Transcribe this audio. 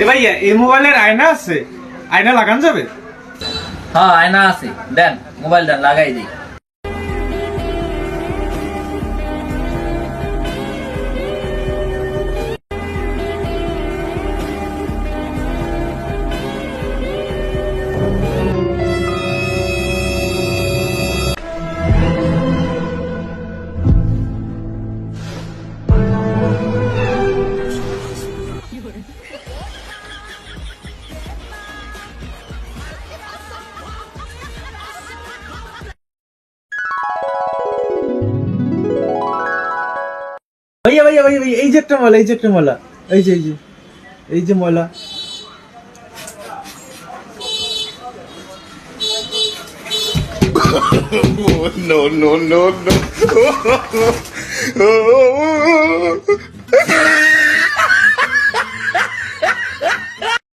এ ভাইয়া এই মোবাইলের আয়না আছে, আয়না লাগানো যাবে? হ্যাঁ আয়না আছে, দেন মোবাইল দেন লাগাই দিই। ভাইয়া ভাইয়া ভাইয়া ভাইয়া এই যে একটা ময়লা, এই যে একটা ময়লা, এই যে এই যে এই যে ময়লা। no, no, no, no.